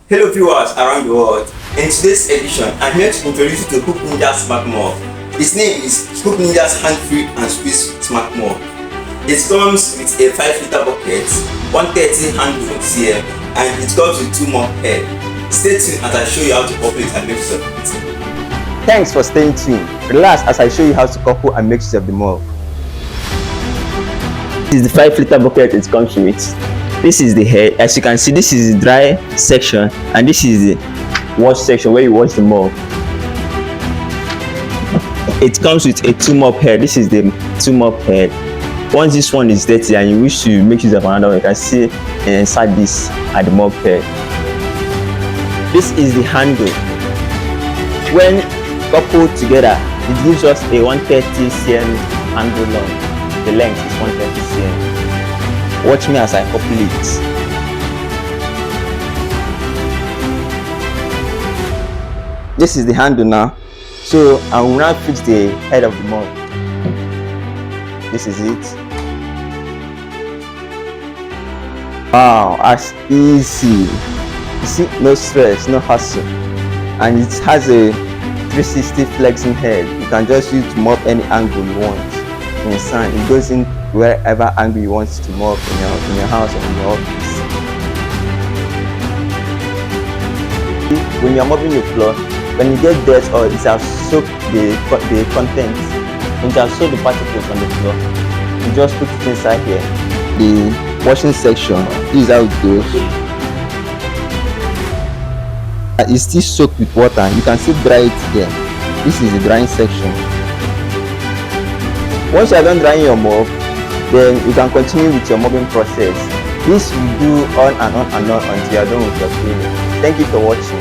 Hello viewers around the world. In today's edition, I'm here to introduce you to Hookninjas Mop. Its name is Hookninjas Hand and Squeeze Mop. It comes with a 5-liter bucket, 130 handle cm, and it comes with 2 mop head. Stay tuned as I show you how to couple it and make use of it. Thanks for staying tuned. Relax as I show you how to couple and make use of the mop. This is the 5-liter bucket it comes with. This is the head. As you can see, this is the dry section and this is the wash section where you wash the mop. It comes with a 2 mop head. This is the 2 mop head. Once this one is dirty and you wish to make use of another one, you can see inside this at the mop head. This is the handle. When coupled together, it gives us a 130 cm handle long. The length is 130 cm. Watch me as I couple it. This is the handle now. So I will now fix the head of the mop. This is it. Wow, as easy. You see, no stress, no hassle. And it has a 360 flexing head. You can just use to mop any angle you want. In sand, it goes in wherever angle you want to mop in your house or in your office. When you're mopping your floor, when you get dirt or it has soaked the contents, when you have soaked the particles on the floor, you just put it inside here. The washing section, this is how it goes. It's still soaked with water. You can still dry it here. This is the drying section. Once you are done drying your mop, then you can continue with your mopping process. This will do on and on and on until you are done with your cleaning. Thank you for watching.